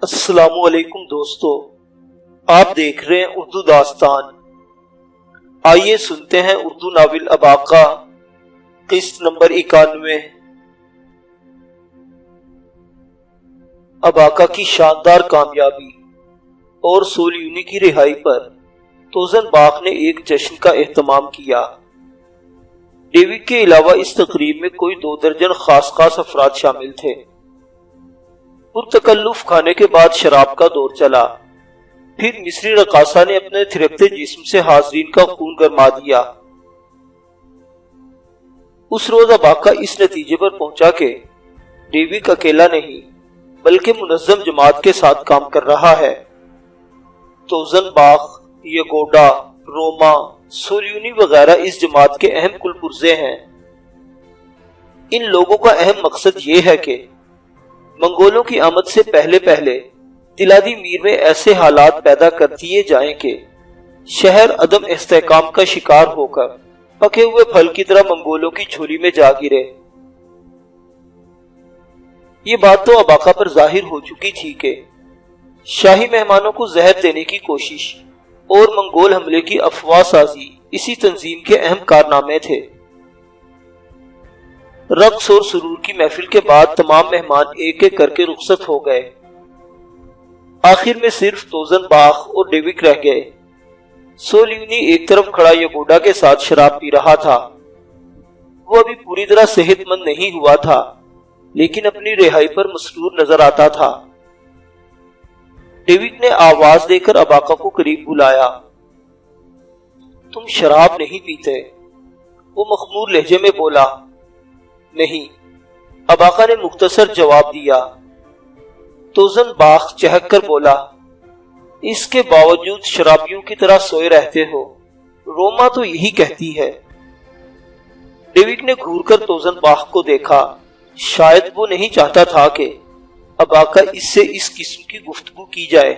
السلام علیکم دوستو، آپ دیکھ رہے ہیں اردو داستان۔ آئیے سنتے ہیں اردو ناول اباقہ، قسط نمبر 91۔ اباقہ کی شاندار کامیابی اور سولیونی کی رہائی پر توزن باغ نے ایک جشن کا اہتمام کیا۔ ڈیوڈ کے علاوہ اس تقریب میں کوئی 2 درجن خاص افراد شامل تھے۔ پرتکلف کھانے کے بعد شراب کا دور چلا، پھر مصری رقاصہ نے اپنے تھرکتے جسم سے حاضرین کا خون گرما دیا۔ اس روز اباقہ اس نتیجے پر پہنچا کہ ڈیوڈ اکیلا نہیں بلکہ منظم جماعت کے ساتھ کام کر رہا ہے۔ توزن باغ، یگوڈا، روما، سولیونی وغیرہ اس جماعت کے اہم کل پرزے ہیں۔ ان لوگوں کا اہم مقصد یہ ہے کہ منگولوں کی آمد سے پہلے دلادی میر میں ایسے حالات پیدا کر دیے جائیں کہ شہر عدم استحکام کا شکار ہو کر پکے ہوئے پھل کی طرح منگولوں کی جھولی میں جا گرے۔ یہ بات تو اباقہ پر ظاہر ہو چکی تھی کہ شاہی مہمانوں کو زہر دینے کی کوشش اور منگول حملے کی افواہ سازی اسی تنظیم کے اہم کارنامے تھے۔ رقص اور سرور کی محفل کے بعد تمام مہمان ایک ایک کر کے رخصت ہو گئے۔ آخر میں صرف توزن باغ اور ڈیوڈ رہ گئے۔ سولیونی ایک طرف کھڑا یگوڈا کے ساتھ شراب پی رہا تھا۔ وہ ابھی پوری طرح صحت مند نہیں ہوا تھا، لیکن اپنی رہائی پر مسرور نظر آتا تھا۔ ڈیوڈ نے آواز دے کر اباقہ کو قریب بلایا۔ تم شراب نہیں پیتے؟ وہ مخمور لہجے میں بولا۔ نہیں، اباقہ نے مختصر جواب دیا۔ توزن باغ چہک کر بولا، اس کے باوجود شرابیوں کی طرح سوئے رہتے ہو، روما تو یہی کہتی ہے۔ ڈیوڈ نے گھور کر توزن باغ کو دیکھا۔ شاید وہ نہیں چاہتا تھا کہ اباقہ اس سے اس قسم کی گفتگو کی جائے۔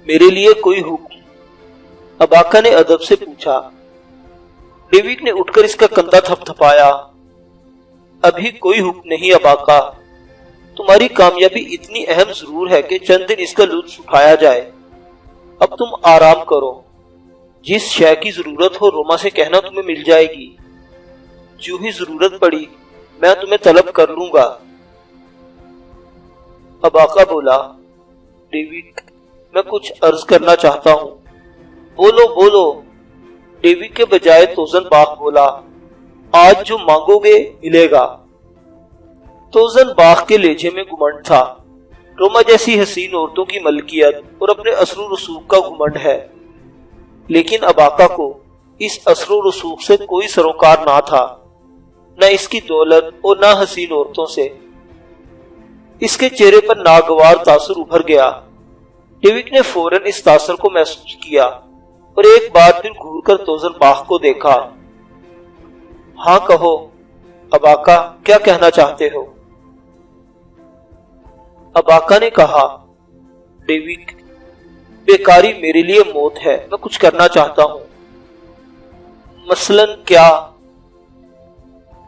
میرے لیے کوئی حکم؟ اباقہ نے ادب سے پوچھا۔ ڈیوڈ نے اٹھ کر اس کا کندھا تھپ تھپایا۔ ابھی کوئی حکم نہیں اباقہ، تمہاری کامیابی اتنی اہم ضرور ہے کہ چند دن اس کا لطف اٹھایا جائے۔ اب تم آرام کرو، جس شے کی ضرورت ہو روما سے کہنا تمہیں مل جائے گی۔ جو ہی ضرورت پڑی میں تمہیں طلب کر لوں گا۔ اباقہ بولا، ڈیوڈ میں کچھ عرض کرنا چاہتا ہوں۔ بولو۔ ڈیوڈ کے بجائے توزن باغ بولا، آج جو مانگو گے ملے گا۔ توزن باغ کے لہجے میں گھمنڈ تھا۔ روما جیسی حسین عورتوں کی ملکیت اور اپنے اثر و رسوخ کا گھمنڈ ہے، لیکن اباقہ کو اس اثر و رسوخ سے کوئی سروکار نہ تھا، نہ اس کی دولت اور نہ حسین عورتوں سے۔ اس کے چہرے پر ناگوار تاثر ابھر گیا۔ ڈیوڈ نے فوراً اس تاثر کو محسوس کیا اور ایک بار پھر گھور کر توزن باغ کو دیکھا۔ ہاں کہو اباقہ، کیا کہنا چاہتے ہو؟ اباقہ نے کہا، ڈیوڈ بیکاری میرے لیے موت ہے، میں کچھ کرنا چاہتا ہوں۔ مثلاً کیا؟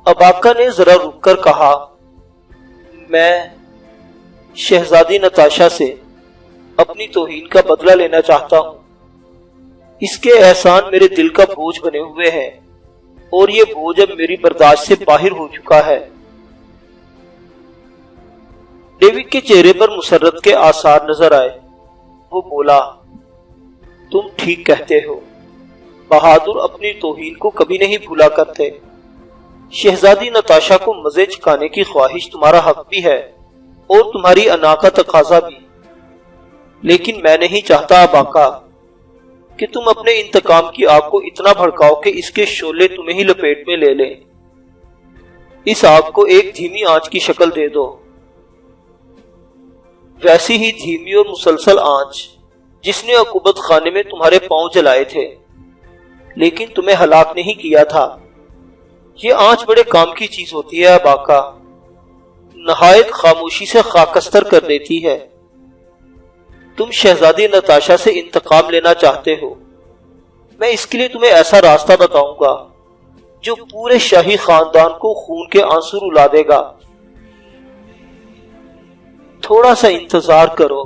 اباقہ نے ذرا رک کر کہا، میں شہزادی نتاشا سے اپنی توہین کا بدلہ لینا چاہتا ہوں۔ اس کے احسان میرے دل کا بوجھ بنے ہوئے ہیں اور یہ بوجھ اب میری برداشت سے باہر ہو چکا ہے۔ ڈیوڈ کے چہرے پر مسرت کے آثار نظر آئے۔ وہ بولا، تم ٹھیک کہتے ہو، بہادر اپنی توہین کو کبھی نہیں بھولا کرتے۔ شہزادی نتاشا کو مزے چکھانے کی خواہش تمہارا حق بھی ہے اور تمہاری انا کا تقاضا بھی، لیکن میں نہیں چاہتا اباقہ کہ تم اپنے انتقام کی آگ کو اتنا بھڑکاؤ کہ اس کے شعلے تمہیں ہی لپیٹ میں لے لیں۔ اس آگ کو ایک دھیمی آنچ کی شکل دے دو، ویسی ہی دھیمی اور مسلسل آنچ جس نے عقوبت خانے میں تمہارے پاؤں جلائے تھے لیکن تمہیں ہلاک نہیں کیا تھا۔ یہ آنچ بڑے کام کی چیز ہوتی ہے اباقہ، نہایت خاموشی سے خاکستر کر دیتی ہے۔ تم شہزادی نتاشا سے انتقام لینا چاہتے ہو، میں اس کے لیے تمہیں ایسا راستہ بتاؤں گا جو پورے شاہی خاندان کو خون کے آنسو رلا دے گا۔ تھوڑا سا انتظار کرو،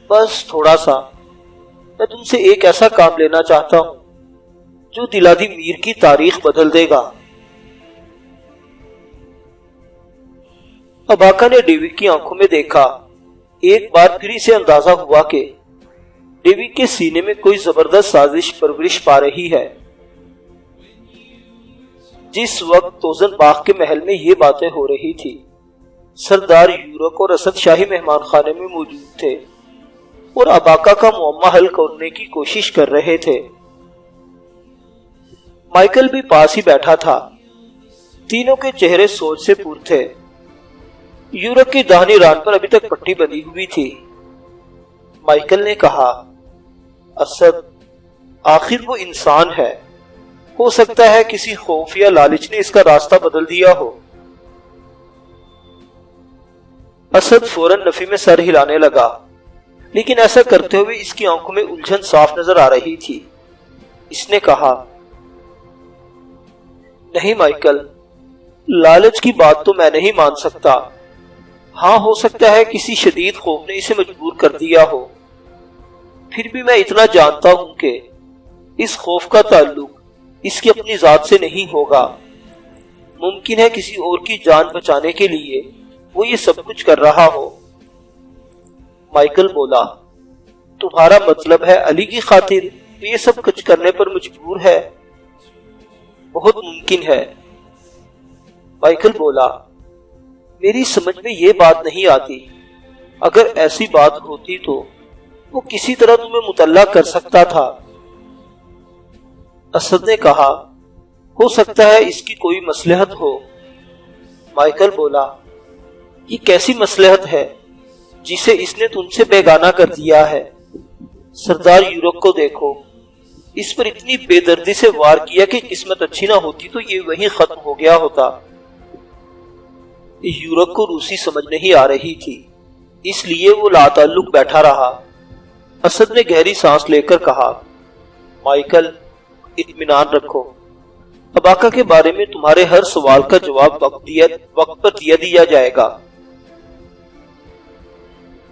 بس تھوڑا سا۔ میں تم سے ایک ایسا کام لینا چاہتا ہوں جو دلادی میر کی تاریخ بدل دے گا۔ اباکا نے ڈیوک کی آنکھوں میں دیکھا۔ ایک بار پھر اسے اندازہ ہوا کہ ڈیوک کے سینے میں کوئی زبردست سازش پرورش پا رہی ہے۔ جس وقت توزن باغ کے محل میں یہ باتیں ہو رہی تھی، سردار یورک اور اسد شاہی مہمان خانے میں موجود تھے اور اباکا کا معمہ حل کرنے کی کوشش کر رہے تھے۔ مائیکل بھی پاس ہی بیٹھا تھا۔ تینوں کے چہرے سوچ سے پور تھے۔ یورک کی داہنی ران پر ابھی تک پٹی بندھی ہوئی تھی۔ مائیکل نے کہا، اسد، آخر وہ انسان ہے، ہو سکتا ہے کسی خوف یا لالچ نے اس کا راستہ بدل دیا ہو۔ اسد فوراً نفی میں سر ہلانے لگا، لیکن ایسا کرتے ہوئے اس کی آنکھوں میں الجھن صاف نظر آ رہی تھی۔ اس نے کہا، نہیں مائیکل، لالچ کی بات تو میں نہیں مان سکتا۔ ہاں، ہو سکتا ہے کسی شدید خوف نے اسے مجبور کر دیا ہو، پھر بھی میں اتنا جانتا ہوں کہ اس خوف کا تعلق اس کی اپنی ذات سے نہیں ہوگا۔ ممکن ہے کسی اور کی جان بچانے کے لیے وہ یہ سب کچھ کر رہا ہو۔ مائیکل بولا، تمہارا مطلب ہے علی کی خاطر وہ یہ سب کچھ کرنے پر مجبور ہے؟ بہت ممکن ہے۔ مائیکل بولا، میری سمجھ میں یہ بات نہیں آتی۔ اگر ایسی بات ہوتی تو وہ کسی طرح تمہیں مطلع کر سکتا تھا۔ اسد نے کہا، ہو سکتا ہے اس کی کوئی مصلحت ہو۔ مائیکل بولا، یہ کیسی مصلحت ہے جسے اس نے تم سے بیگانہ کر دیا ہے؟ سردار یورک کو دیکھو، اس پر اتنی بے دردی سے وار کیا کہ قسمت اچھی نہ ہوتی تو یہ وہیں ختم ہو گیا ہوتا۔ یورک کو روسی سمجھ نہیں آ رہی تھی، اس لیے وہ لا تعلق بیٹھا رہا۔ اسد نے گہری سانس لے کر کہا، مائیکل، اطمینان رکھو، اباکا کے بارے میں تمہارے ہر سوال کا جواب وقت پر دیا جائے گا۔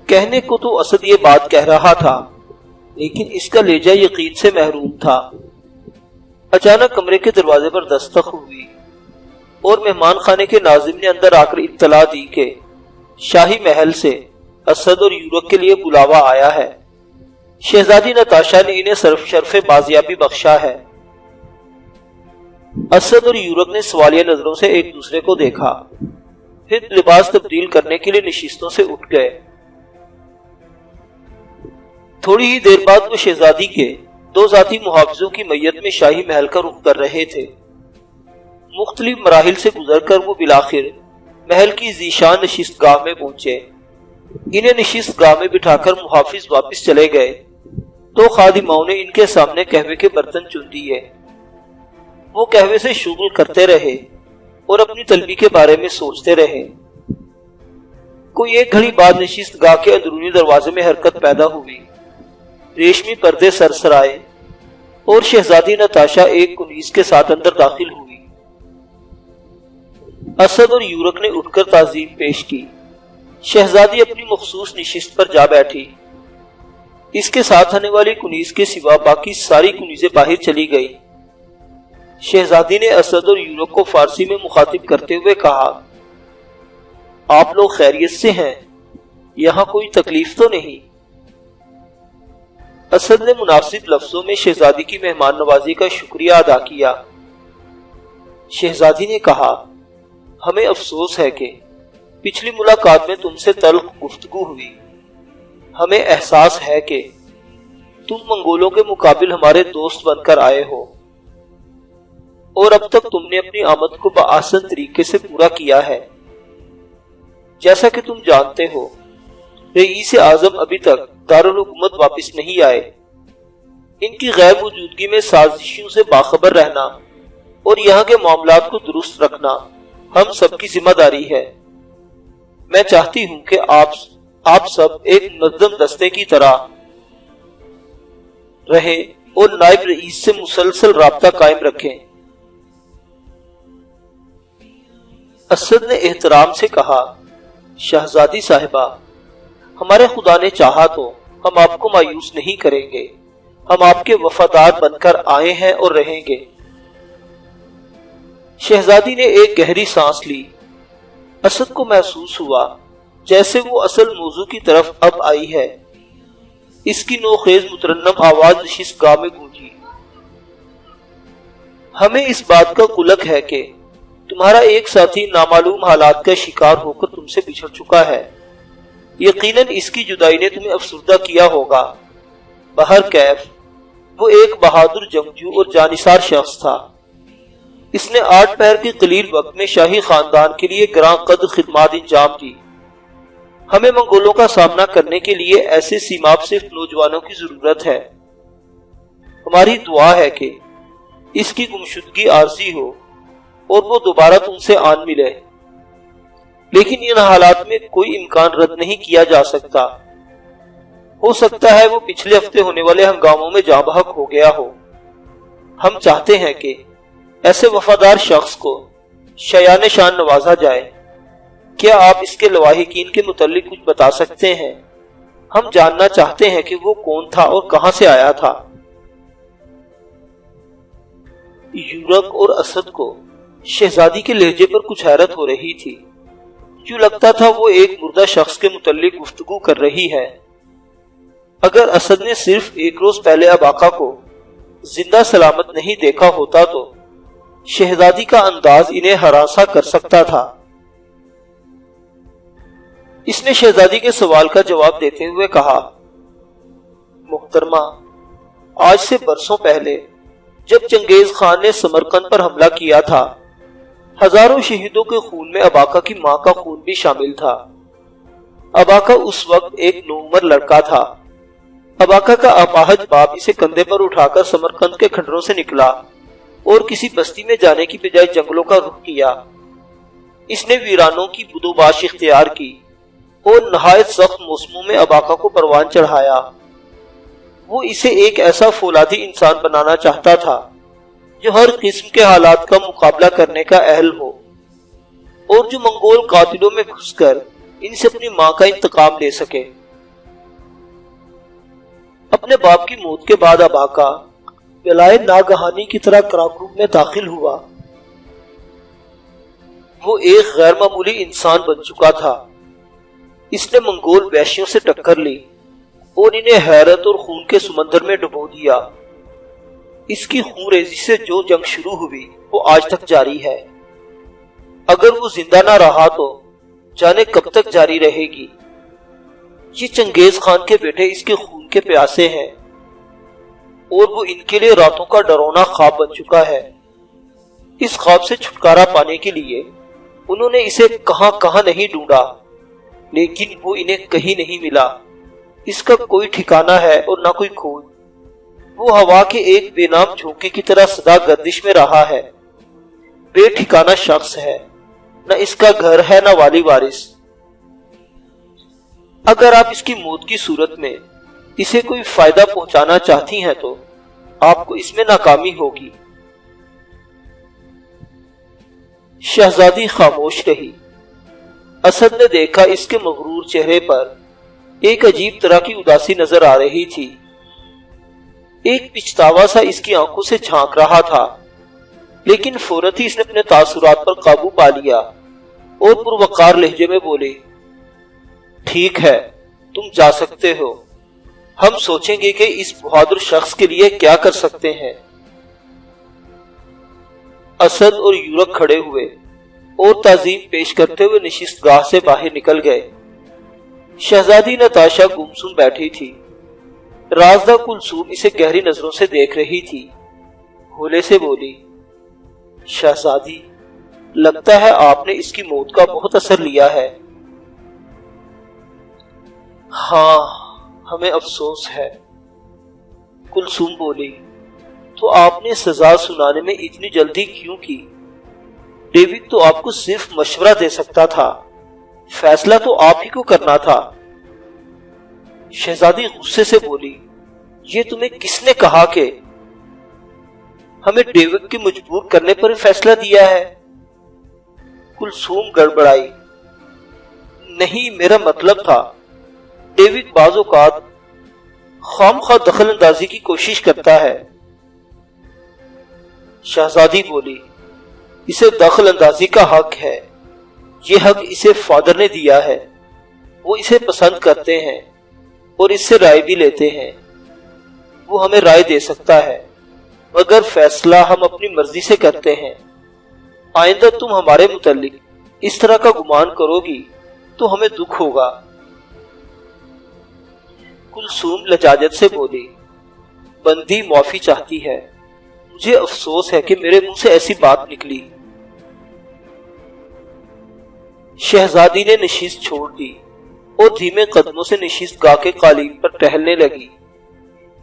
کہنے کو تو اسد یہ بات کہہ رہا تھا، لیکن اس کا لہجہ یقین سے محروم تھا۔ اچانک کمرے کے دروازے پر دستک ہوئی اور مہمان خانے کے ناظم نے اندر آ کر اطلاع دی کہ شاہی محل سے اسد اور یورک کے لیے بلاوا آیا ہے۔ شہزادی نتاشا نے انہیں شرف بازیابی بخشا ہے۔ اسد اور یورک نے سوالیہ نظروں سے ایک دوسرے کو دیکھا، پھر لباس تبدیل کرنے کے لیے نشستوں سے اٹھ گئے۔ تھوڑی ہی دیر بعد وہ شہزادی کے دو ذاتی محافظوں کی میت میں شاہی محل کا رخ کر رہے تھے۔ مختلف مراحل سے گزر کر وہ بالآخر محل کی ذیشان نشست گاہ میں پہنچے۔ انہیں نشست گاہ میں بٹھا کر محافظ واپس چلے گئے تو خادماؤں نے ان کے سامنے قہوے کے برتن چن دیے۔ وہ قہوے سے شغل کرتے رہے اور اپنی طلبی کے بارے میں سوچتے رہے۔ کوئی ایک گھڑی بعد نشست گاہ کے اندرونی دروازے میں حرکت پیدا ہوئی، ریشمی پردے سرسرائے اور شہزادی نتاشا ایک کنیز کے ساتھ اندر داخل ہوئی۔ اسد اور یورک نے اٹھ کر تعظیم پیش کی۔ شہزادی اپنی مخصوص نشست پر جا بیٹھی۔ اس کے ساتھ آنے والی کنیز کے سوا باقی ساری کنیزیں باہر چلی گئی۔ شہزادی نے اسد اور یورک کو فارسی میں مخاطب کرتے ہوئے کہا، آپ لوگ خیریت سے ہیں؟ یہاں کوئی تکلیف تو نہیں؟ اسد نے مناسب لفظوں میں شہزادی کی مہمان نوازی کا شکریہ ادا کیا۔ شہزادی نے کہا، ہمیں افسوس ہے کہ پچھلی ملاقات میں تم سے تلخ گفتگو ہوئی۔ ہمیں احساس ہے کہ تم منگولوں کے مقابل ہمارے دوست بن کر آئے ہو اور اب تک تم نے اپنی آمد کو بآسن طریقے سے پورا کیا ہے۔ جیسا کہ تم جانتے ہو، رئیس اعظم ابھی تک دارالحکومت واپس نہیں آئے۔ ان کی غیر موجودگی میں سازشوں سے باخبر رہنا اور یہاں کے معاملات کو درست رکھنا ہم سب کی ذمہ داری ہے۔ میں چاہتی ہوں کہ آپ سب ایک منظم دستے کی طرح رہیں اور نائب رئیس سے مسلسل رابطہ قائم رکھیں۔ اسد نے احترام سے کہا، شہزادی صاحبہ، ہمارے خدا نے چاہا تو ہم آپ کو مایوس نہیں کریں گے، ہم آپ کے وفادار بن کر آئے ہیں اور رہیں گے۔ شہزادی نے ایک گہری سانس لی۔ اسد کو محسوس ہوا جیسے وہ اصل موضوع کی طرف اب آئی ہے۔ اس کی نوخیز مترنم آواز نشست گاہ میں گونجی۔ ہمیں اس بات کا قلق ہے کہ تمہارا ایک ساتھی نامعلوم حالات کا شکار ہو کر تم سے بچھڑ چکا ہے۔ یقیناً اس کی جدائی نے تمہیں افسردہ کیا ہوگا۔ بہرکیف وہ ایک بہادر جنگجو اور جانثار شخص تھا۔ اس نے 8 پہر کے قلیل وقت میں شاہی خاندان کے لیے گراں قدر خدمات انجام دی۔ ہمیں منگولوں کا سامنا کرنے کے لیے ایسے سیماب صرف نوجوانوں کی ضرورت ہے۔ ہماری دعا ہے کہ اس کی گمشدگی عارضی ہو اور وہ دوبارہ تم سے آن ملے، لیکن ان حالات میں کوئی امکان رد نہیں کیا جا سکتا۔ ہو سکتا ہے وہ پچھلے ہفتے ہونے والے ہنگاموں میں جاں بحق ہو گیا ہو۔ ہم چاہتے ہیں کہ ایسے وفادار شخص کو شایان شان نوازا جائے۔ کیا آپ اس کے لواحقین کے متعلق کچھ بتا سکتے ہیں؟ ہم جاننا چاہتے ہیں کہ وہ کون تھا اور کہاں سے آیا تھا۔ یورک اور اسد کو شہزادی کے لہجے پر کچھ حیرت ہو رہی تھی۔ یوں لگتا تھا وہ ایک مردہ شخص کے متعلق گفتگو کر رہی ہے۔ اگر اسد نے صرف ایک روز پہلے اب آقا کو زندہ سلامت نہیں دیکھا ہوتا تو شہزادی کا انداز انہیں ہراساں کر سکتا تھا۔ اس نے شہزادی کے سوال کا جواب دیتے ہوئے کہا، محترمہ، آج سے برسوں پہلے جب چنگیز خان نے سمرقند پر حملہ کیا تھا، ہزاروں شہیدوں کے خون میں اباکا کی ماں کا خون بھی شامل تھا۔ اباکا اس وقت ایک نوعمر لڑکا تھا۔ اباکا کا اپاہج باپ اسے کندھے پر اٹھا کر سمرقند کے کھنڈروں سے نکلا اور کسی بستی میں جانے کی بجائے جنگلوں کا رخ کیا۔ اس نے ویرانوں کی بدوباش اختیار کی اور نہایت سخت موسموں میں اباکا کو پروان چڑھایا۔ وہ اسے ایک ایسا فولادی انسان بنانا چاہتا تھا جو ہر قسم کے حالات کا مقابلہ کرنے کا اہل ہو اور جو منگول قاتلوں میں گھس کر ان سے اپنی ماں کا انتقام لے سکے۔ اپنے باپ کی موت کے بعد اباکا بلائے ناگہانی کی طرح کراکروک میں داخل ہوا۔ وہ ایک غیر معمولی انسان بن چکا تھا۔ اس نے منگول وحشیوں سے ٹکر لی اور انہیں حیرت اور خون کے سمندر میں ڈبو دیا۔ اس کی خون ریزی سے جو جنگ شروع ہوئی وہ آج تک جاری ہے۔ اگر وہ زندہ نہ رہا تو جانے کب تک جاری رہے گی۔ یہ چنگیز خان کے بیٹے اس کے خون کے پیاسے ہیں اور وہ ان کے لیے راتوں کا ڈراونا خواب بن چکا ہے۔ اس خواب سے چھٹکارا پانے کے لیے انہوں نے اسے کہاں کہاں نہیں ڈھونڈا، لیکن وہ انہیں کہیں نہیں ملا۔ اس کا کوئی ٹھکانہ ہے اور نہ کوئی کھوج۔ وہ ہوا کے ایک بے نام جھونکے کی طرح سدا گردش میں رہا ہے۔ بے ٹھکانہ شخص ہے، نہ اس کا گھر ہے نہ والی وارث۔ اگر آپ اس کی موت کی صورت میں اسے کوئی فائدہ پہنچانا چاہتی ہیں تو آپ کو اس میں ناکامی ہوگی۔ شہزادی خاموش رہی۔ اسد نے دیکھا اس کے مغرور چہرے پر ایک عجیب طرح کی اداسی نظر آ رہی تھی۔ ایک پچھتاوا سا اس کی آنکھوں سے جھانک رہا تھا، لیکن فوراً ہی اس نے اپنے تاثرات پر قابو پا لیا اور پروقار لہجے میں بولی، ٹھیک ہے، تم جا سکتے ہو۔ ہم سوچیں گے کہ اس بہادر شخص کے لیے کیا کر سکتے ہیں۔ اسد اور یورک کھڑے ہوئے اور تعظیم پیش کرتے ہوئے نشست گاہ سے باہر نکل گئے۔ شہزادی نتاشا گمسم بیٹھی تھی۔ رازدہ کلثوم اسے گہری نظروں سے دیکھ رہی تھی۔ ہولے سے بولی، شہزادی، لگتا ہے آپ نے اس کی موت کا بہت اثر لیا ہے۔ ہاں، ہمیں افسوس ہے، کلثوم بولی۔ تو آپ نے سزا سنانے میں اتنی جلدی کیوں کی؟ ڈیوڈ تو آپ کو صرف مشورہ دے سکتا تھا، فیصلہ تو آپ ہی کو کرنا تھا۔ شہزادی غصے سے بولی، یہ تمہیں کس نے کہا کہ ہمیں ڈیوڈ کی مجبور کرنے پر فیصلہ دیا ہے؟ کلثوم گڑبڑائی، نہیں، میرا مطلب تھا ڈیوڈ بعض اوقات خامخواہ دخل اندازی کی کوشش کرتا ہے۔ شہزادی بولی، اسے دخل اندازی کا حق ہے، یہ حق اسے فادر نے دیا ہے، وہ اسے پسند کرتے ہیں اور اس سے رائے بھی لیتے ہیں، وہ ہمیں رائے دے سکتا ہے، مگر فیصلہ ہم اپنی مرضی سے کرتے ہیں۔ آئندہ تم ہمارے متعلق اس طرح کا گمان کرو گی تو ہمیں دکھ ہوگا۔ کلثوم لجاجت سے بولی، بندی معافی چاہتی ہے، مجھے افسوس ہے کہ میرے منہ سے ایسی بات نکلی۔ شہزادی نے نشست چھوڑ دی اور دھیمے قدموں سے نشست گاہ کے قالین پر ٹہلنے لگی۔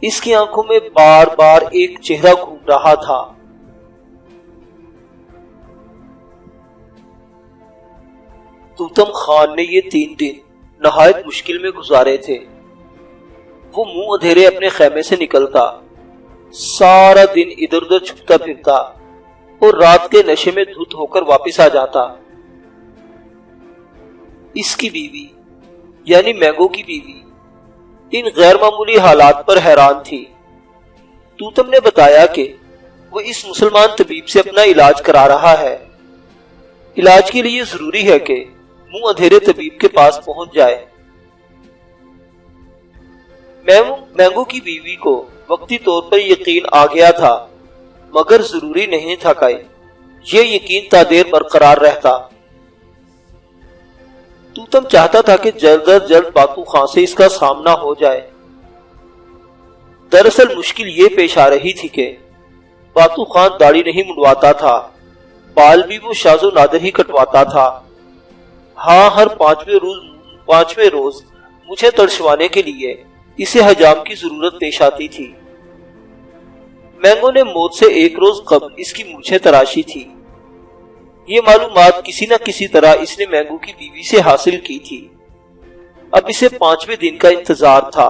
اس کی آنکھوں میں بار بار ایک چہرہ گھوم رہا تھا۔ توتم خان نے یہ 3 دن نہایت مشکل میں گزارے تھے۔ وہ منہ اندھیرے اپنے خیمے سے نکلتا، سارا دن ادھر ادھر چھپتا پھرتا اور رات کے نشے میں دھت ہو کر واپس آ جاتا۔ اس کی بیوی یعنی مینگو کی بیوی ان غیر معمولی حالات پر حیران تھی۔ توتم نے بتایا کہ وہ اس مسلمان طبیب سے اپنا علاج کرا رہا ہے۔ علاج کے لیے ضروری ہے کہ منہ اندھیرے طبیب کے پاس پہنچ جائے۔ مینگو کی بیوی کو وقتی طور پر یقین آ گیا تھا، مگر ضروری نہیں تھا کہ یہ یقین تا دیر برقرار رہتا۔ توتم چاہتا تھا کہ جلد از جلد باتو خان سے اس کا سامنا ہو جائے۔ دراصل مشکل یہ پیش آ رہی تھی کہ باتو خان داڑھی نہیں منڈواتا تھا، بال بھی وہ شاذ و نادر ہی کٹواتا تھا۔ ہاں، ہر 5ویں روز مجھے تڑشوانے کے لیے اسے حجام کی ضرورت پیش آتی تھی۔ مینگو نے موت سے 1 روز قبل اس کی مونچھیں تراشی تھی۔ یہ معلومات کسی نہ کسی طرح اس نے مینگو کی بیوی سے حاصل کی تھی۔ اب اسے 5ویں دن کا انتظار تھا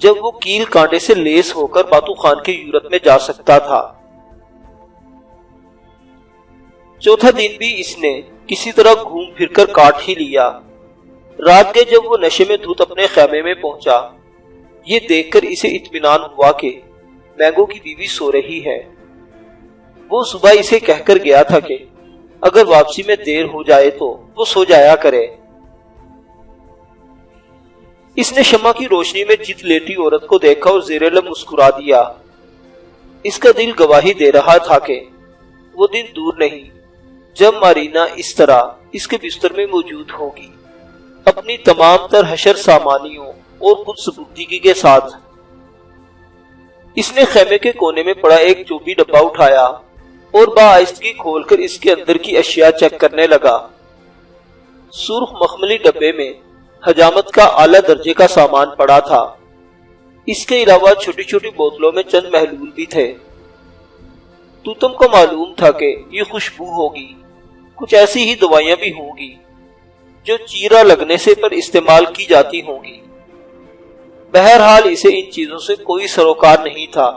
جب وہ کیل کانٹے سے لیس ہو کر باتو خان کے یورت میں جا سکتا تھا۔ چوتھا دن بھی اس نے کسی طرح گھوم پھر کر کاٹ ہی لیا۔ رات کے جب وہ نشے میں دھت اپنے خیمے میں پہنچا، یہ دیکھ کر اسے اطمینان ہوا کہ مینگو کی بیوی سو رہی ہے۔ وہ صبح اسے کہہ کر گیا تھا کہ اگر واپسی میں دیر ہو جائے تو وہ سو جایا کرے۔ اس نے شمع کی روشنی میں چت لیٹی عورت کو دیکھا اور زیر لب مسکرا دیا۔ اس کا دل گواہی دے رہا تھا کہ وہ دن دور نہیں جب مارینا اس طرح اس کے بستر میں موجود ہوگی، اپنی تمام تر حشر سامانیوں اور خود سپردگی کے ساتھ۔ اس نے خیمے کے کونے میں پڑا ایک چوبی ڈبہ اٹھایا اور بآہستگی کھول کر اس کے اندر کی اشیاء چیک کرنے لگا۔ سرخ مخملی ڈبے میں حجامت کا اعلیٰ درجے کا سامان پڑا تھا۔ اس کے علاوہ چھوٹی چھوٹی بوتلوں میں چند محلول بھی تھے۔ توتم کو معلوم تھا کہ یہ خوشبو ہوگی، کچھ ایسی ہی دوائیاں بھی ہوں گی جو چیرا لگنے سے پر استعمال کی جاتی ہوں گی۔ بہرحال اسے ان چیزوں سے کوئی سروکار نہیں تھا۔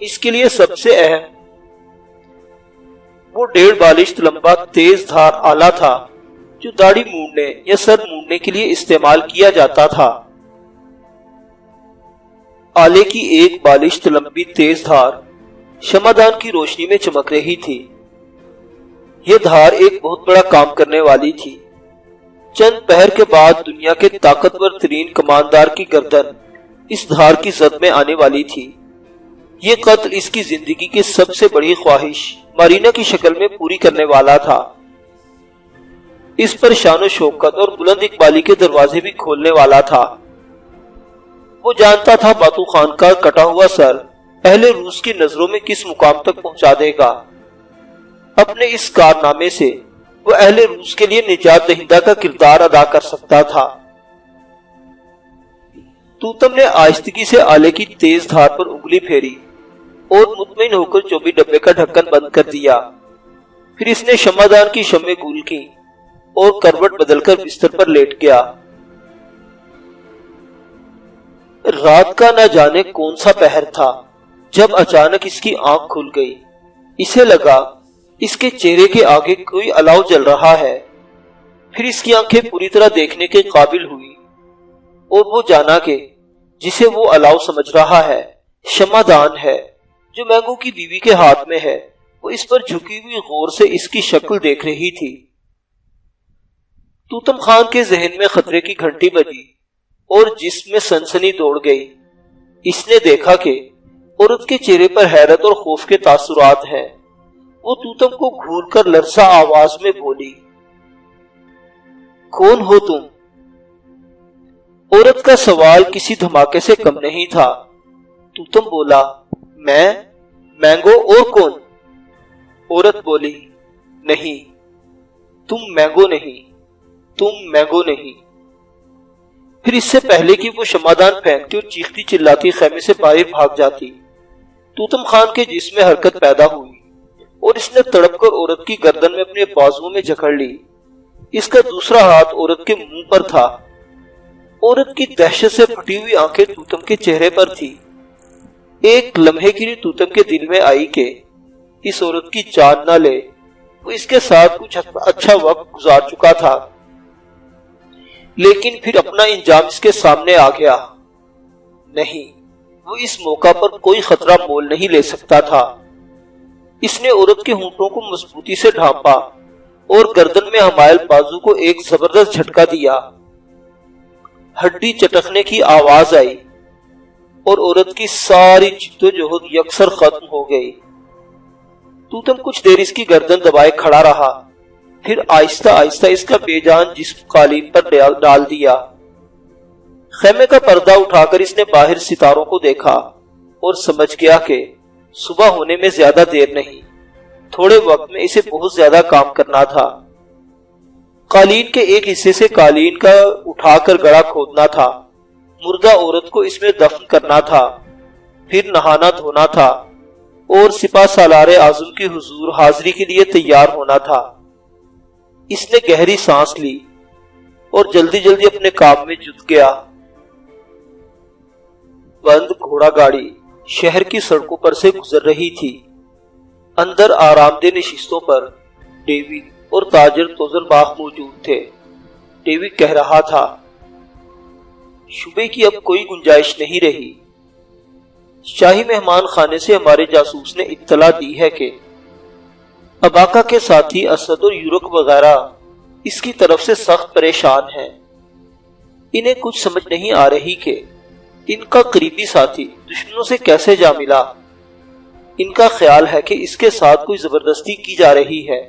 اس کے لیے سب سے اہم وہ 1.5 بالشت لمبا تیز دھار آلہ تھا جو داڑھی مونڈنے یا سر مونڈنے کے لیے استعمال کیا جاتا تھا۔ آلے کی 1 بالشت لمبی تیز دھار شمعدان کی روشنی میں چمک رہی تھی۔ یہ دھار ایک بہت بڑا کام کرنے والی تھی۔ چند پہر کے بعد دنیا کے طاقتور ترین کماندار کی گردن اس دھار کی زد میں آنے والی تھی۔ یہ قتل اس کی زندگی کی سب سے بڑی خواہش مارینا کی شکل میں پوری کرنے والا تھا۔ اس پر شان و شوکت اور بلند اقبالی کے دروازے بھی کھولنے والا تھا۔ وہ جانتا تھا باتو خان کا کٹا ہوا سر اہل روس کی نظروں میں کس مقام تک پہنچا دے گا۔ اپنے اس کارنامے سے وہ اہل روس کے لیے نجات دہندہ کا کردار ادا کر سکتا تھا۔ توتم نے آہستگی سے آلے کی تیز دھار پر انگلی پھیری اور مطمئن ہو کر چوبی ڈبے کا ڈھکن بند کر دیا۔ پھر اس نے شمعدان کی شمعیں گول کی اور کروٹ بدل کر بستر پر لیٹ گیا۔ رات کا نہ جانے کون سا پہر تھا جب اچانک اس کی آنکھ کھل گئی۔ اسے لگا اس کے چہرے کے آگے کوئی الاؤ جل رہا ہے۔ پھر اس کی آنکھیں پوری طرح دیکھنے کے قابل ہوئی اور وہ جانا کہ جسے وہ الاؤ سمجھ رہا ہے شمعدان ہے جو مینگو کی بیوی کے ہاتھ میں ہے، وہ اس پر جھکی ہوئی غور سے اس کی شکل دیکھ رہی تھی۔ توتم خان کے ذہن میں خطرے کی گھنٹی بجی اور جسم میں سنسنی دوڑ گئی۔ اس نے دیکھا کہ عورت کے چہرے پر حیرت اور خوف کے تاثرات ہیں۔ وہ توتم کو گھور کر لرزا آواز میں بولی، کون ہو تم؟ عورت کا سوال کسی دھماکے سے کم نہیں تھا۔ توتم بولا، میں مینگو، اور کون؟ عورت بولی، نہیں، تم مینگو نہیں، تم مینگو نہیں۔ پھر اس سے پہلے کہ وہ شمعدان پھینکتی اور چیختی چلاتی خیمے سے باہر بھاگ جاتی، توتم خان کے جسم میں حرکت پیدا ہوئی اور اس نے تڑپ کر عورت کی گردن میں اپنے بازوؤں میں جکڑ لی۔ اس کا دوسرا ہاتھ عورت کے منہ پر تھا۔ عورت کی دہشت سے پھٹی ہوئی آنکھیں توتم کے چہرے پر تھی۔ ایک لمحے کے لیے توتم کے دل میں آئی کہ اس عورت کی جان نہ لے، وہ اس کے ساتھ کچھ اچھا وقت گزار چکا تھا، لیکن پھر اپنا انجام اس کے سامنے آ گیا۔ نہیں، وہ اس موقع پر کوئی خطرہ مول نہیں لے سکتا تھا۔ اس نے عورت کے ہونٹوں کو مضبوطی سے ڈھانپا اور گردن میں حمائل بازو کو ایک زبردست جھٹکا دیا۔ ہڈی چٹکنے کی آواز آئی اور عورت کی ساری جدوجہد یکسر ختم ہو گئی۔ توتم کچھ دیر اس کی گردن دبائے کھڑا رہا، پھر آہستہ آہستہ اس کا بے جان جسم قالین پر ڈال دیا۔ خیمے کا پردہ اٹھا کر اس نے باہر ستاروں کو دیکھا اور سمجھ گیا کہ صبح ہونے میں زیادہ دیر نہیں، تھوڑے وقت میں اسے بہت زیادہ کام کرنا تھا۔ قالین کے ایک حصے سے قالین کا اٹھا کر گڑھا کھودنا تھا، مردہ عورت کو اس میں دفن کرنا تھا، پھر نہانا دھونا تھا اور سپہ سالار اعظم کی حضور حاضری کے لیے تیار ہونا تھا۔ اس نے گہری سانس لی اور جلدی جلدی اپنے کام میں جٹ گیا۔ بند گھوڑا گاڑی شہر کی سڑکوں پر سے گزر رہی تھی۔ اندر آرام دہ نشستوں پر ڈیوڈ اور تاجر توزن باغ موجود تھے۔ ڈیوڈ کہہ رہا تھا، شبے کی اب کوئی گنجائش نہیں رہی۔ شاہی مہمان خانے سے ہمارے جاسوس نے اطلاع دی ہے کہ اباکا کے ساتھی اسد اور یورک وغیرہ اس کی طرف سے سخت پریشان ہیں۔ انہیں کچھ سمجھ نہیں آ رہی کہ ان کا قریبی ساتھی دشمنوں سے کیسے جا ملا۔ ان کا خیال ہے کہ اس کے ساتھ کوئی زبردستی کی جا رہی ہے۔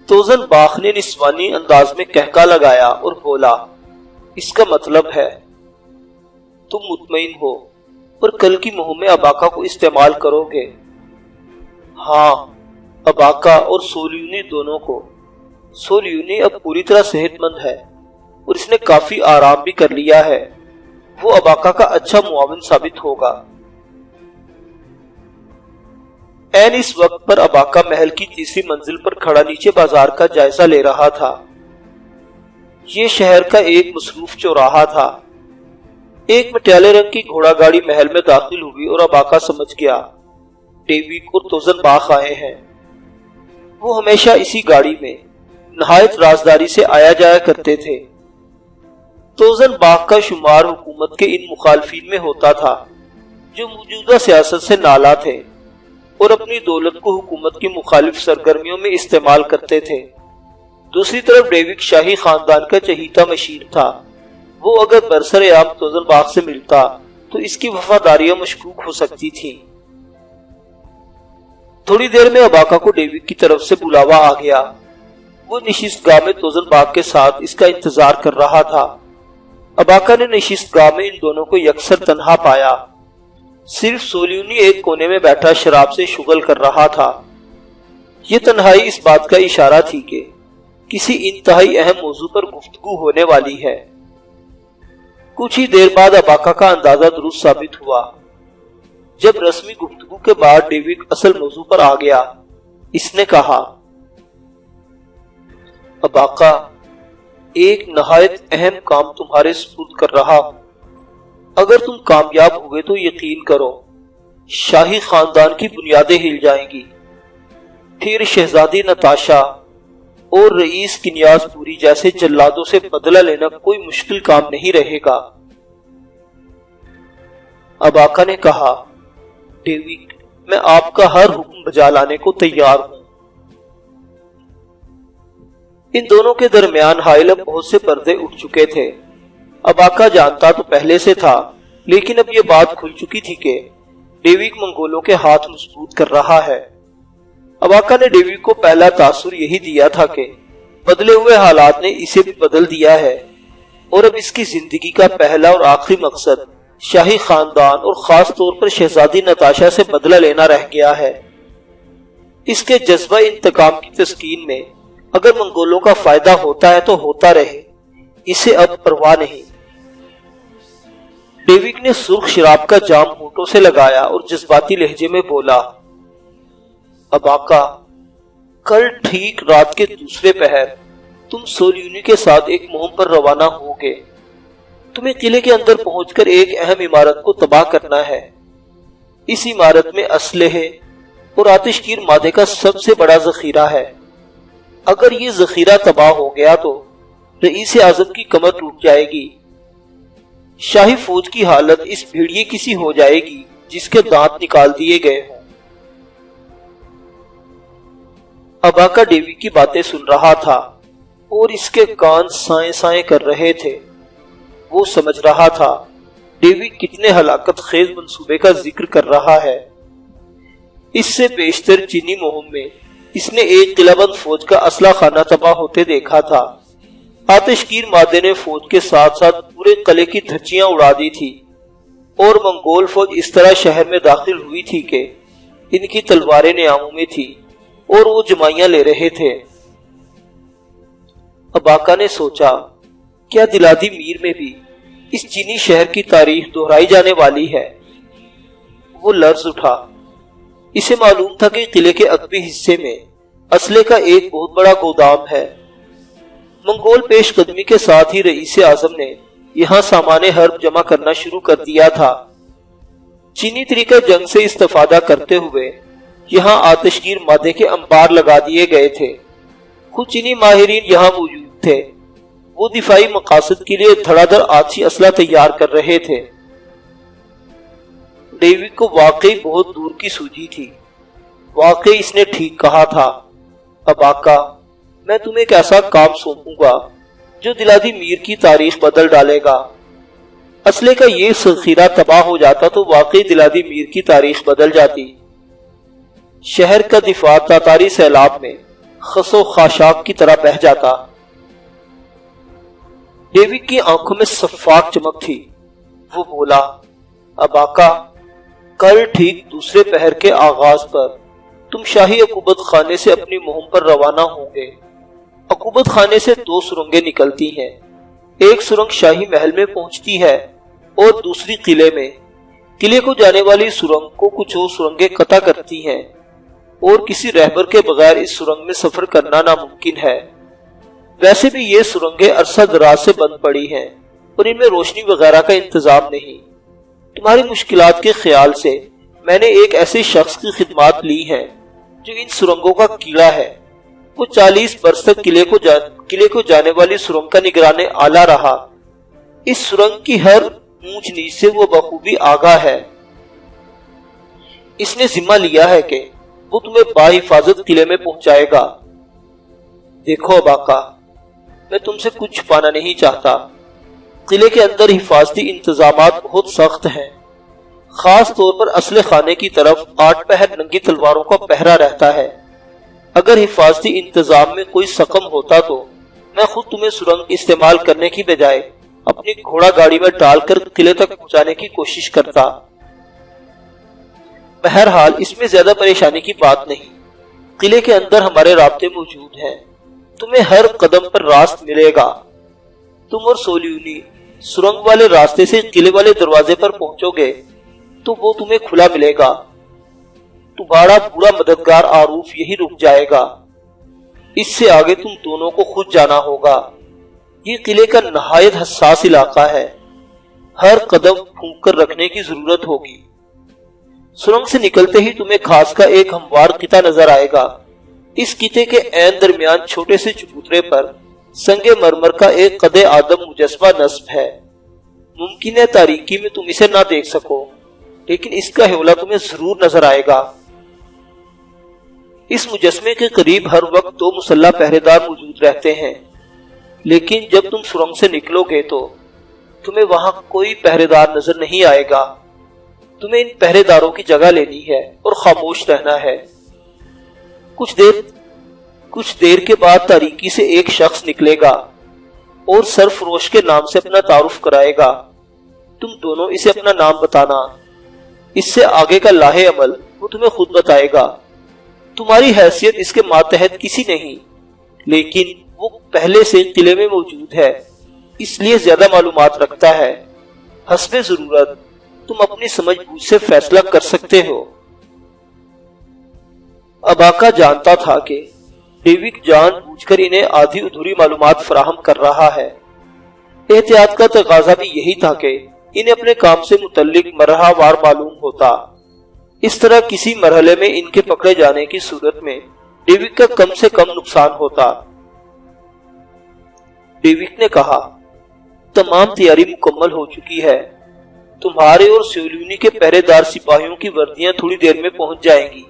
توزن باغ نے نسوانی انداز میں کہکا لگایا اور بولا، اس کا مطلب ہے تم مطمئن ہو اور کل کی مہم میں اباکا کو استعمال کرو گے؟ ہاں، اباکا اور سولیونی دونوں کو۔ سولیونی اب پوری طرح صحت مند ہے اور اس نے کافی آرام بھی کر لیا ہے، وہ اباکا کا اچھا معاون ثابت ہوگا۔ این اس وقت پر اباکا محل کی تیسری منزل پر کھڑا نیچے بازار کا جائزہ لے رہا تھا۔ یہ شہر کا ایک مصروف چوراہا تھا۔ ایک مٹیالے رنگ کی گھوڑا گاڑی محل میں داخل ہوئی اور اباکا سمجھ گیا ڈیوڈ اور توزن باغ آئے ہیں۔ وہ ہمیشہ اسی گاڑی میں نہایت رازداری سے آیا جایا کرتے تھے۔ توزن باغ کا شمار حکومت کے ان مخالفین میں ہوتا تھا جو موجودہ سیاست سے نالاں تھے اور اپنی دولت کو حکومت کی مخالف سرگرمیوں میں استعمال کرتے تھے۔ دوسری طرف ڈیوڈ شاہی خاندان کا چہیتا مشیر تھا۔ وہ اگر برسر عام توزن باغ سے ملتا تو اس کی وفاداریاں مشکوک ہو سکتی تھیں۔ تھوڑی دیر میں اباکا کو ڈیوڈ کی طرف سے بلاوا آ گیا۔ وہ نشست گاہ میں توزن باغ کے ساتھ اس کا انتظار کر رہا تھا۔ اباکا نے نشست گاہ میں ان دونوں کو یکسر تنہا پایا۔ صرف سولیونی ایک کونے میں بیٹھا شراب سے شغل کر رہا تھا۔ یہ تنہائی اس بات کا اشارہ تھی کہ کسی انتہائی اہم موضوع پر گفتگو ہونے والی ہے۔ کچھ ہی دیر بعد اباکا کا اندازہ درست ثابت ہوا۔ جب رسمی گفتگو کے بعد ڈیوڈ اصل موضوع پر آ گیا، اس نے کہا، اباکا، ایک نہایت اہم کام تمہارے سپرد کر رہا ہوں۔ اگر تم کامیاب ہوئے تو یقین کرو شاہی خاندان کی بنیادیں ہل جائیں گی۔ پھر شہزادی نتاشا اور رئیس کنیاز پوری جیسے جلادوں سے بدلہ لینا کوئی مشکل کام نہیں رہے گا۔ اب آقا نے کہا، ڈیوڈ، میں آپ کا ہر حکم بجا لانے کو تیار ہوں۔ ان دونوں کے درمیان حائل اب بہت سے پردے اٹھ چکے تھے۔ اب آقا جانتا تو پہلے سے تھا، لیکن اب یہ بات کھل چکی تھی کہ ڈیوڈ منگولوں کے ہاتھ مضبوط کر رہا ہے۔ اب آقا نے ڈیوڈ کو پہلا تاثر یہی دیا تھا کہ بدلے ہوئے حالات نے اسے بھی بدل دیا ہے، اور اب اس کی زندگی کا پہلا اور آخری مقصد شاہی خاندان اور خاص طور پر شہزادی نتاشا سے بدلہ لینا رہ گیا ہے۔ اس کے جذبہ انتقام کی تسکین میں اگر منگولوں کا فائدہ ہوتا ہے تو ہوتا رہے، اسے اب پرواہ نہیں۔ ڈیوڈ نے سرخ شراب کا جام ہونٹوں سے لگایا اور جذباتی لہجے میں بولا، اب آقا، کل ٹھیک رات کے دوسرے پہر تم سولیونی کے ساتھ ایک مہم پر روانہ ہوگے۔ تمہیں قلعے کے اندر پہنچ کر ایک اہم عمارت کو تباہ کرنا ہے۔ اس عمارت میں اسلحے اور آتش گیر مادے کا سب سے بڑا ذخیرہ ہے۔ اگر یہ ذخیرہ تباہ ہو گیا تو رئیس اعظم کی کمر ٹوٹ جائے گی۔ شاہی فوج کی حالت اس بھیڑیے کسی ہو جائے گی جس کے دانت نکال دیے گئے ہوں۔ اب آقا ڈیوڈ کی باتیں سن رہا تھا اور اس کے کان سائیں سائیں کر رہے تھے۔ وہ سمجھ رہا تھا ڈیوڈ کتنے ہلاکت خیز منصوبے کا ذکر کر رہا ہے۔ اس سے بیشتر چینی مہم میں اس نے ایک قلعہ بند فوج کا اسلحہ خانہ تباہ ہوتے دیکھا تھا۔ آتش گیر مادے نے فوج کے ساتھ ساتھ پورے قلعے کی دھچیاں اڑا دی تھی، اور منگول فوج اس طرح شہر میں داخل ہوئی تھی کہ ان کی تلواریں نیاموں میں تھی اور وہ جمائیاں لے رہے تھے۔ اب آقا نے سوچا، کیا دلادی میر میں بھی اس چینی شہر کی تاریخ دہرائی جانے والی ہے؟ وہ لرز اٹھا۔ اسے معلوم تھا کہ قلعے کے عقبی حصے میں اسلحے کا ایک بہت بڑا گودام ہے۔ منگول پیش قدمی کے ساتھ ہی رئیس اعظم نے یہاں سامان حرب جمع کرنا شروع کر دیا تھا۔ چینی طریقہ جنگ سے استفادہ کرتے ہوئے یہاں آتش گیر مادے کے انبار لگا دیے گئے تھے۔ کچھ چینی ماہرین یہاں موجود تھے۔ وہ دفاعی مقاصد کے لیے دھڑا دھڑ آتشی اسلحہ تیار کر رہے تھے۔ ڈیوڈ کو واقعی بہت دور کی سوجھی تھی۔ واقعی اس نے ٹھیک کہا تھا۔ اب آقا، میں تمہیں ایک ایسا کام سونپوں گا جو دلادی میر کی تاریخ بدل ڈالے گا۔ اسلحے کا یہ ذخیرہ تباہ ہو جاتا تو واقعی دلادی میر کی تاریخ بدل جاتی۔ شہر کا دفاع تاتاری سیلاب میں خس و خاشاک کی طرح بہہ جاتا۔ ڈیوڈ کی آنکھوں میں شفاف چمک تھی۔ وہ بولا، اب آقا، کل ٹھیک دوسرے پہر کے آغاز پر تم شاہی عقوبت خانے سے اپنی مہم پر روانہ ہوں گے۔ عقوبت خانے سے 2 سرنگیں نکلتی ہیں۔ ایک سرنگ شاہی محل میں پہنچتی ہے اور دوسری قلعے میں۔ قلعے کو جانے والی سرنگ کو کچھ اور سرنگیں قطع کرتی ہیں، اور کسی رہبر کے بغیر اس سرنگ میں سفر کرنا ناممکن ہے۔ ویسے بھی یہ سرنگیں عرصہ دراز سے بند پڑی ہیں اور ان میں روشنی وغیرہ کا انتظام نہیں۔ تمہاری مشکلات کے خیال سے میں نے ایک ایسے شخص کی خدمات لی ہیں جو ان سرنگوں کا کیڑا ہے۔ وہ 40 برس تک قلعے کو جانے والی سرنگ کا نگران اعلیٰ رہا۔ اس سرنگ کی ہر اونچ نیچ سے وہ بخوبی آگاہ ہے۔ اس نے ذمہ لیا ہے کہ وہ تمہیں باحفاظت قلعے میں پہنچائے گا۔ دیکھو اب آقا، میں تم سے کچھ چھپانا نہیں چاہتا۔ قلعے کے اندر حفاظتی انتظامات بہت سخت ہیں۔ خاص طور پر اسلحے خانے کی طرف 8 پہر ننگی تلواروں کا پہرا رہتا ہے۔ اگر حفاظتی انتظام میں کوئی سقم ہوتا تو میں خود تمہیں سرنگ استعمال کرنے کی بجائے اپنی گھوڑا گاڑی میں ڈال کر قلعے تک پہنچانے کی کوشش کرتا۔ بہرحال اس میں زیادہ پریشانی کی بات نہیں۔ قلعے کے اندر ہمارے رابطے موجود ہیں۔ تمہیں ہر قدم پر راست ملے گا۔ تم اور سولیونی سرنگ والے راستے سے قلعے والے دروازے پر پہنچو گے تو وہ تمہیں کھلا ملے گا۔ تمہارا بوڑھا مددگار آروف یہی رک جائے گا۔ اس سے آگے تم دونوں کو خود جانا ہوگا۔ یہ قلعے کا نہایت حساس علاقہ ہے۔ ہر قدم پھونک کر رکھنے کی ضرورت ہوگی۔ سرنگ سے نکلتے ہی تمہیں کھاس کا ایک ہموار قطعہ نظر آئے گا۔ اس کتے کے عین درمیان چھوٹے سے چبوترے پر سنگ مرمر کا ایک قد آدم مجسمہ نصب ہے۔ ممکن ہے تاریکی میں تم اسے نہ دیکھ سکو، لیکن اس کا حولہ تمہیں ضرور نظر آئے گا۔ اس مجسمے کے قریب ہر وقت 2 مسلح پہرے دار موجود رہتے ہیں، لیکن جب تم سرنگ سے نکلو گے تو تمہیں وہاں کوئی پہرے دار نظر نہیں آئے گا۔ تمہیں ان پہرے داروں کی جگہ لینی ہے اور خاموش رہنا ہے۔ کچھ دیر کے بعد تاریکی سے ایک شخص نکلے گا اور سرفروش کے نام سے اپنا تعارف کرائے گا۔ تم دونوں اسے اپنا نام بتانا، اس سے آگے کا لاہ عمل وہ تمہیں خود بتائے گا۔ تمہاری حیثیت اس کے ماتحت کسی نہیں، لیکن وہ پہلے سے قلعے میں موجود ہے، اس لیے زیادہ معلومات رکھتا ہے۔ حسب ضرورت تم اپنی سمجھ بوجھ سے فیصلہ کر سکتے ہو۔ اباکا جانتا تھا کہ ڈیوک جان بوجھ کر انہیں آدھی ادھوری معلومات فراہم کر رہا ہے۔ احتیاط کا تقاضا بھی یہی تھا کہ انہیں اپنے کام سے متعلق مرحلہ وار معلوم ہوتا۔ اس طرح کسی مرحلے میں ان کے پکڑے جانے کی صورت میں ڈیوک کا کم سے کم نقصان ہوتا۔ ڈیوک نے کہا، تمام تیاری مکمل ہو چکی ہے۔ تمہارے اور سیولونی کے پہرے دار سپاہیوں کی وردیاں تھوڑی دیر میں پہنچ جائیں گی۔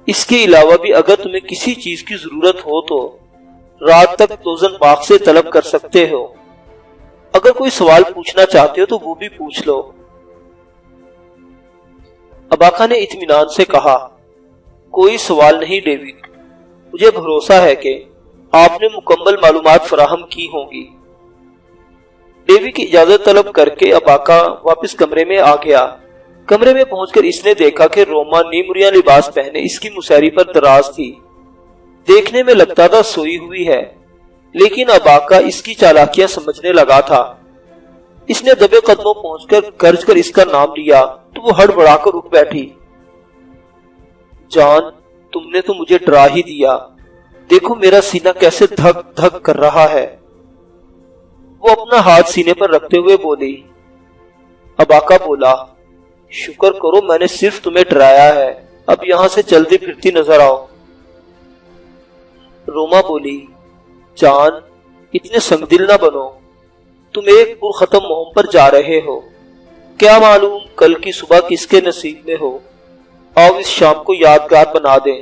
اس کے علاوہ بھی اگر تمہیں کسی چیز کی ضرورت ہو تو رات تک توزن باغ سے طلب کر سکتے ہو۔ اگر کوئی سوال پوچھنا چاہتے ہو تو وہ بھی پوچھ لو۔ اباکا نے اطمینان سے کہا، کوئی سوال نہیں ڈیوک، مجھے بھروسہ ہے کہ آپ نے مکمل معلومات فراہم کی ہوں گی۔ ڈیوک کی اجازت طلب کر کے اباکا واپس کمرے میں آ گیا۔ کمرے میں پہنچ کر اس نے دیکھا کہ روما نیم ریا لباس پہنے اس کی مسیری پر دراز تھی۔ دیکھنے میں لگتا تھا سوئی ہوئی ہے، لیکن اباکا اس کی چالاکیاں سمجھنے لگا تھا۔ اس نے دبے قدموں پہنچ کر گرج کر اس کا نام لیا تو وہ ہڑبڑا کر اٹھ بیٹھی۔ جان، تم نے تو مجھے ڈرا ہی دیا، دیکھو میرا سینہ کیسے دھک دھک کر رہا ہے۔ وہ اپنا ہاتھ سینے پر رکھتے ہوئے بولی۔ اباکا بولا، شکر کرو میں نے صرف تمہیں ڈرایا ہے، اب یہاں سے چلتی پھرتی نظر آؤ۔ روما بولی، جان اتنے سنگ دل نہ بنو، تم ایک پرختم مہم پر جا رہے ہو، کیا معلوم کل کی صبح کس کے نصیب میں ہو۔ آؤ اس شام کو یادگار بنا دیں۔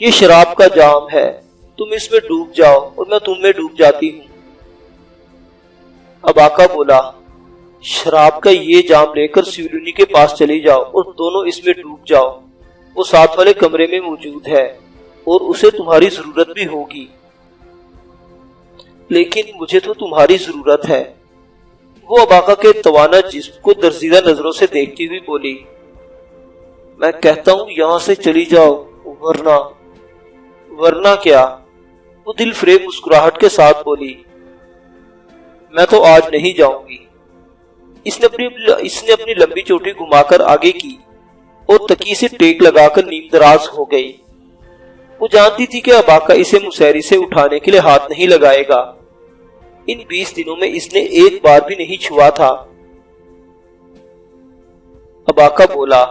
یہ شراب کا جام ہے، تم اس میں ڈوب جاؤ اور میں تم میں ڈوب جاتی ہوں۔ اباکا بولا، شراب کا یہ جام لے کر سیولونی کے پاس چلی جاؤ اور دونوں اس میں ڈوب جاؤ۔ وہ ساتھ والے کمرے میں موجود ہے اور اسے تمہاری ضرورت بھی ہوگی۔ لیکن مجھے تو تمہاری ضرورت ہے۔ وہ اباکا کے توانا جسم کو درزیدہ نظروں سے دیکھتی ہوئی بولی، میں کہتا ہوں یہاں سے چلی جاؤ، ورنہ کیا؟ وہ دل فریب مسکراہٹ کے ساتھ بولی، میں تو آج نہیں جاؤں گی۔ اس نے اپنی لمبی چوٹی گھما کر آگے کی اور تکی سے ٹیک لگا کر نیم دراز ہو گئی۔ وہ جانتی تھی کہ اباکا اسے مسیری سے اٹھانے کے لیے ہاتھ نہیں لگائے گا۔ ان 20 دنوں میں اس نے ایک بار بھی نہیں چھوا تھا۔ اباکا بولا،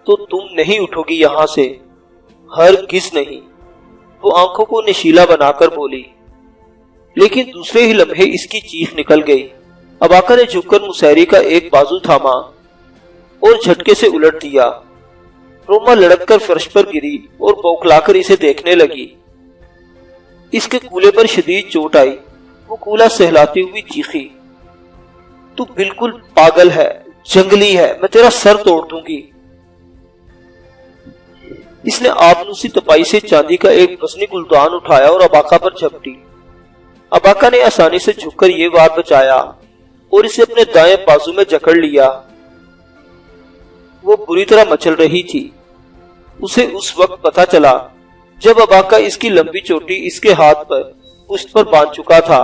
تو تم نہیں اٹھو گی یہاں سے؟ ہرگز نہیں، وہ آنکھوں کو نشیلا بنا کر بولی۔ لیکن دوسرے ہی لمحے اس کی چیخ نکل گئی۔ اباکا نے جھک کر مسیری کا ایک بازو تھاما اور جھٹکے سے الٹ دیا۔ روما لڑک کر فرش پر گری اور بوکھلا کر اسے دیکھنے لگی۔ اس کے کولے پر شدید چوٹ آئی۔ وہ کولا سہلاتی ہوئی چیخی، تو بالکل پاگل ہے، جنگلی ہے، میں تیرا سر توڑ دوں گی۔ اس نے آبنوسی تپائی سے چاندی کا ایک وزنی گلدان اٹھایا اور اباکا پر جھپٹی۔ اباکا نے آسانی سے جھک کر یہ وار بچایا اور اسے اپنے دائیں بازو میں جکڑ لیا۔ وہ بری طرح مچل رہی تھی۔ اسے اس وقت پتہ چلا جب اباکا اس کی لمبی چوٹی اس کے ہاتھ پر پشت پر باندھ چکا تھا۔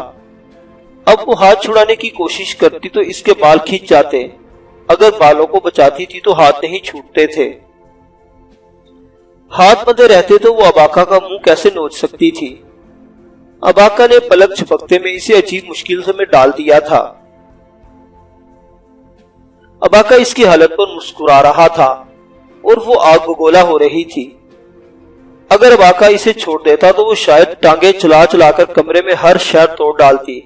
اب وہ ہاتھ چھڑانے کی کوشش کرتی تو اس کے بال کھینچ جاتے، اگر بالوں کو بچاتی تھی تو ہاتھ نہیں چھوٹتے تھے۔ ہاتھ بندھے رہتے تو وہ اباکا کا منہ کیسے نوچ سکتی تھی؟ اباکا نے پلک جھپکتے میں اسے عجیب مشکل سے میں ڈال دیا تھا۔ اباکا اس کی حالت پر مسکرا رہا تھا اور وہ آگ بگولا ہو رہی تھی۔ اگر واقعہ اسے چھوڑ دیتا تو وہ شاید ٹانگیں چلا چلا کر کمرے میں ہر شے توڑ ڈالتی۔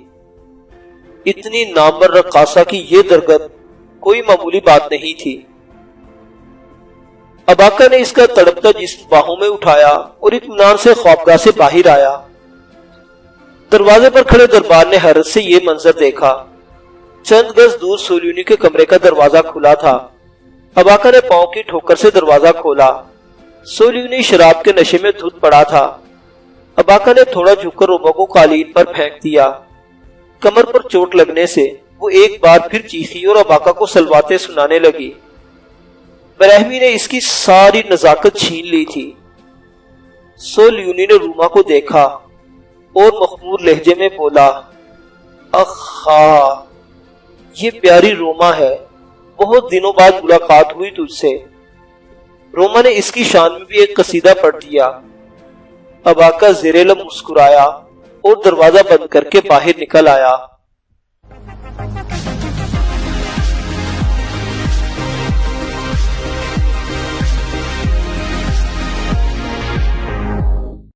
اتنی نامور رقاصہ کی یہ درگت کوئی معمولی بات نہیں تھی۔ اباکا نے اس کا تڑپتا جسم باہوں میں اٹھایا اور اطمینان سے خوابگاہ سے باہر آیا۔ دروازے پر کھڑے دربار نے حیرت سے یہ منظر دیکھا۔ چند گز دور سولیونی کے کمرے کا دروازہ کھلا تھا۔ اباکا نے پاؤں کی ٹھوکر سے دروازہ کھولا۔ سولیونی شراب کے نشے میں دھت پڑا تھا۔ اباکا نے تھوڑا جھک کر روما کو قالین پر پھینک دیا۔ کمر پر چوٹ لگنے سے وہ ایک بار پھر چیخی اور اباکا کو سلواتیں سنانے لگی۔ برہمی نے اس کی ساری نزاکت چھین لی تھی۔ سولیونی نے روما کو دیکھا اور مخمور لہجے میں بولا، اخا، یہ پیاری روما ہے، بہت دنوں بعد ملاقات ہوئی تجھ سے۔ روما نے اس کی شان میں بھی ایک قصیدہ پڑھ دیا۔ اباکا زیر لب مسکرایا اور دروازہ بند کر کے باہر نکل آیا۔